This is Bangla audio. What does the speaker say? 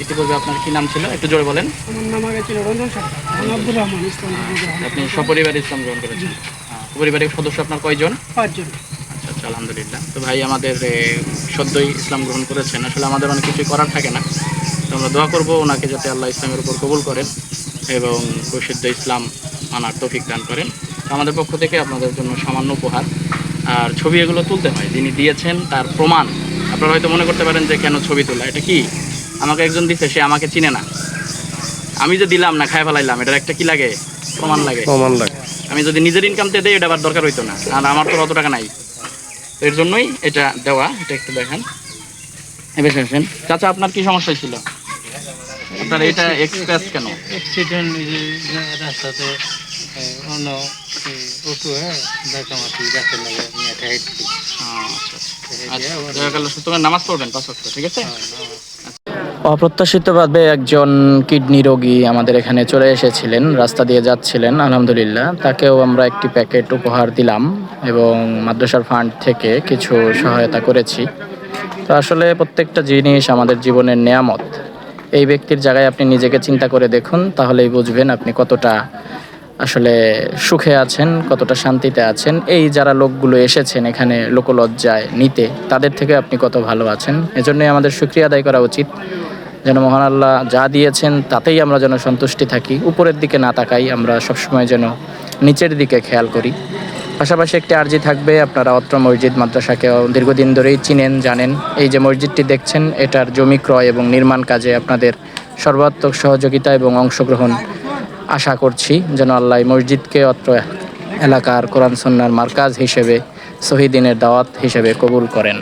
ইতিপূর্বে আপনার কি নাম ছিল একটু জোরে বলেন। আমার নাম আগে ছিল রঞ্জন সরকার, এখন আব্দুর রহমান ইসলাম গ্রহণ করা হয়। আপনি সপরিবারে ইসলাম গ্রহণ করেছেন। পরিবারের সদস্য আপনার কয়জন? 5 জন। আচ্ছা আচ্ছা, আলহামদুলিল্লাহ। তো ভাই আমাদের সদ্যই ইসলাম গ্রহণ করেছেন, আসলে আমাদের অনেক কিছুই করার থাকে না, তো আমরা দোয়া করবো ওনাকে যাতে আল্লাহ ইসলামের উপর কবুল করেন এবং পরিশুদ্ধ ইসলাম মানার তৌফিক দান করেন। তো আমাদের পক্ষ থেকে আপনাদের জন্য সামান্য উপহার, আর ছবি এগুলো তুলতে হয়, যিনি দিয়েছেন তার প্রমাণ। আপনারা হয়তো মনে করতে পারেন যে কেন ছবি তোলা, এটা কি আমাকে একজন দিছে, সে আমাকে চিনে না, আমি যে দিলাম না খায় ফেলাইলাম, এটার একটা কি লাগে, প্রমাণ লাগে। আমি যদি নিজের ইনকামতে দেই এটা আবার দরকার হইতো না, আর আমার তো অত টাকা নাই, তো এর জন্যই এটা দেওয়া। এটা একটু দেখেন, এবার আসেন। চাচা আপনার কি সমস্যা ছিল? আপনার এটা এক্সপ্রেস কেন? অ্যাক্সিডেন্ট রাস্তাতে অন্য অটো ধাক্কা মারছি, গাছের লাগে আমি একটা হেড আচ্ছা, নামাজ পড়বেন 5 ওয়াক্ত, ঠিক আছে? অপ্রত্যাশিতভাবে একজন কিডনি রোগী আমাদের এখানে চলে এসেছিলেন, রাস্তা দিয়ে যাচ্ছিলেন, আলহামদুলিল্লাহ তাকেও আমরা একটি প্যাকেট উপহার দিলাম এবং মাদ্রাসার ফান্ড থেকে কিছু সহায়তা করেছি। তো আসলে প্রত্যেকটা জিনিস আমাদের জীবনের নেয়ামত। এই ব্যক্তির জায়গায় আপনি নিজেকে চিন্তা করে দেখুন, তাহলেই বুঝবেন আপনি কতটা আসলে সুখে আছেন, কতটা শান্তিতে আছেন। এই যারা লোকগুলো এসেছেন এখানে লোকলজ্জায় নিতে, তাদের থেকে আপনি কত ভালো আছেন। এজন্যই আমাদের শুকরিয়া আদায় করা উচিত, যেন মহান আল্লাহ যা দিয়েছেন তাতেই আমরা যেন সন্তুষ্টি থাকি, উপরের দিকে না তাকাই, আমরা সবসময় যেন নিচের দিকে খেয়াল করি। পাশাপাশি একটি আর্জি থাকবে, আপনারা অত্র মসজিদ মাদ্রাসাকেও দীর্ঘদিন ধরেই চিনেন, জানেন। এই যে মসজিদটি দেখছেন, এটার জমি ক্রয় এবং নির্মাণ কাজে আপনাদের সর্বাত্মক সহযোগিতা এবং অংশগ্রহণ আশা করছি, যেন আল্লাহ মসজিদকে অত্র এলাকার কোরআন সুন্নাহর মারকাজ হিসেবে, শহীদিনের দাওয়াত হিসেবে কবুল করেন।